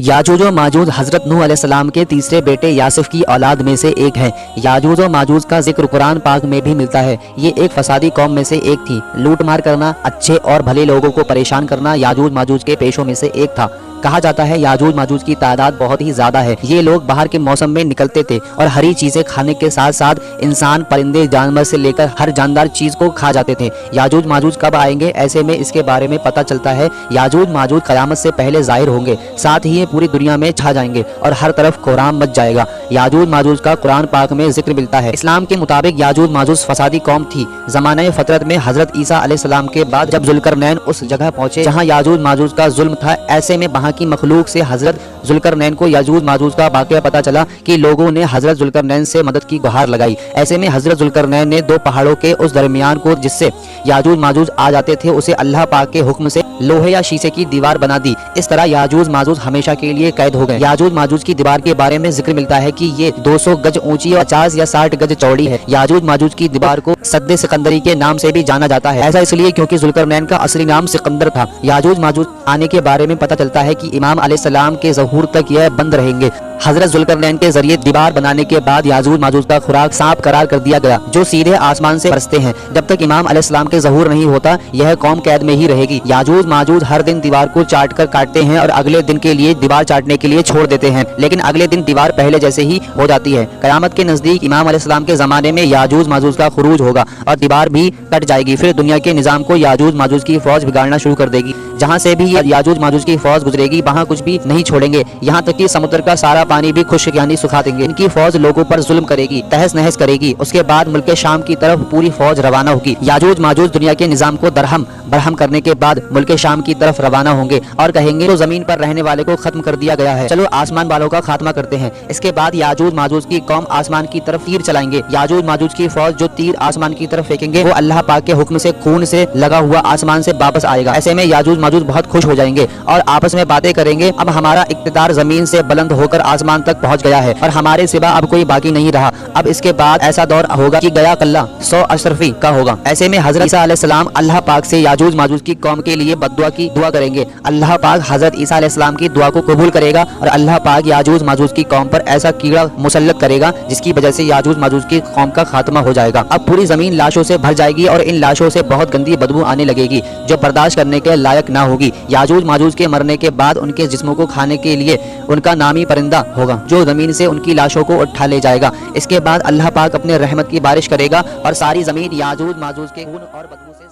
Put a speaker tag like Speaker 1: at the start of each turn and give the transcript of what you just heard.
Speaker 1: याजूज और माजूज हजरत नूह अलैहिस्सलाम के तीसरे बेटे यासिफ की औलाद में से एक है। याजूज और माजूज का जिक्र कुरान पाक में भी मिलता है। ये एक फसादी कौम में से एक थी। लूट मार करना, अच्छे और भले लोगों को परेशान करना याजूज माजूज के पेशों में से एक था। कहा जाता है याजूज माजूज की तादाद बहुत ही ज्यादा है। ये लोग बाहर के मौसम में निकलते थे और हरी चीजें खाने के साथ साथ इंसान, परिंदे, जानवर से लेकर हर जानदार चीज को खा जाते थे। याजूज माजूज कब आएंगे, ऐसे में इसके बारे में पता चलता है याजूज माजूज क़यामत से पहले जाहिर होंगे, साथ ही ये पूरी दुनिया में छा जाएंगे और हर तरफ कोहराम मच जाएगा। याजूज माजूज का कुरान पाक में जिक्र मिलता है। इस्लाम के मुताबिक याजूज माजूज फसादी कौम थी। ज़माने फतरत में हजरत ईसा अलैहिस्सलाम के बाद जब जुल्करनैन उस जगह पहुंचे जहां याजूज माजूज का जुल्म था, ऐसे में वहां की मखलूक से हजरत जुल्करनैन को याजूज माजूज का वाक़या पता चला कि लोगों ने हजरत जुल्करनैन से मदद की गुहार लगाई। ऐसे में हजरत जुल्करनैन ने दो पहाड़ों के उस दरमियान को जिससे याजूज माजूज आ जाते थे उसे अल्लाह पाक के हुक्म से लोहे या शीशे की दीवार बना दी। इस तरह याजूज माजूज हमेशा के लिए कैद हो गए। याजूज माजूज की दीवार के बारे में जिक्र मिलता है कि ये 200 गज ऊंची और 50 या 60 गज चौड़ी है। याजूज माजूज की दीवार को सद्दे सिकंदरी के नाम से भी जाना जाता है। ऐसा इसलिए क्योंकि जुल्करनैन का असली नाम सिकंदर था। याजूज माजूज आने के बारे में पता चलता है कि इमाम अलैहिस्सलाम के ज़हूर तक यह बंद रहेंगे। हजरत जुल्करनैन के जरिए दीवार बनाने के बाद याजूज माजूज का खुराक सांप करार कर दिया गया, जो सीधे आसमान से बरसते हैं। जब तक इमाम अलैहिस्सलाम के ज़हूर नहीं होता, यह कौम कैद में ही रहेगी। याजूज माजूज हर दिन दीवार को चाट कर काटते हैं और अगले दिन के लिए दीवार चाटने के लिए छोड़ देते हैं, लेकिन अगले दिन दीवार पहले जैसे ही हो जाती है। क़यामत के नजदीक इमाम अलैहिस्सलाम के जमाने में याजूज माजूज का खुरूज होगा और दीवार भी कट जाएगी। फिर दुनिया के निजाम को याजूज माजूज की फौज बिगाड़ना शुरू कर देगी। जहाँ से भी याजूज माजूज की फौज गुजरेगी वहाँ कुछ भी नहीं छोड़ेंगे, यहाँ तक कि समुद्र का सारा पानी भी खुश्क यानी सुखा देंगे। इनकी फौज लोगों पर जुल्म करेगी, तहस नहस करेगी। उसके बाद मुल्क शाम की तरफ पूरी फौज रवाना होगी। याजूज माजूज दुनिया के निजाम को दरहम बरहम करने के बाद मुल्क शाम की तरफ रवाना होंगे और कहेंगे तो जमीन पर रहने वाले को खत्म कर दिया गया है, चलो आसमान वालों का खात्मा करते हैं। इसके बाद याजूज माजूज की कौम आसमान की तरफ तीर चलाएंगे। याजूज माजूज की फौज जो तीर आसमान की तरफ फेंकेंगे वो अल्लाह पाक के हुक्म से खून से लगा हुआ आसमान से वापस आएगा। ऐसे में याजूज माजूज बहुत खुश हो जाएंगे और आपस में बातें करेंगे, अब हमारा इक़्तिदार जमीन से बुलंद होकर आसमान तक पहुंच गया है और हमारे सिवा अब कोई बाकी नहीं रहा। अब इसके बाद ऐसा दौर होगा कि गया कल्ला 100 अशरफी का होगा। ऐसे में हजरत ईसा अलैहिस्सलाम अल्लाह पाक से याजूज माजूज की कौम के लिए बद्दुआ की दुआ करेंगे। अल्लाह पाक हजरत ईसा अलैहिस्सलाम की दुआ को कबूल करेगा और अल्लाह पाक याजूज माजूज की कौम पर ऐसा कीड़ा मुसल्लत करेगा जिसकी वजह से याजूज माजूज की कौम का खात्मा हो जाएगा। अब पूरी जमीन लाशों से भर जाएगी और इन लाशों से बहुत गंदी बदबू आने लगेगी जो बर्दाश्त करने के लायक ना होगी। याजूज माजूज के मरने के बाद उनके जिस्मों को खाने के लिए उनका नामी परिंदा होगा जो जमीन से उनकी लाशों को उठा ले जाएगा। इसके बाद अल्लाह पाक अपने रहमत की बारिश करेगा और सारी जमीन याजूज माजूज के खून और बदबू से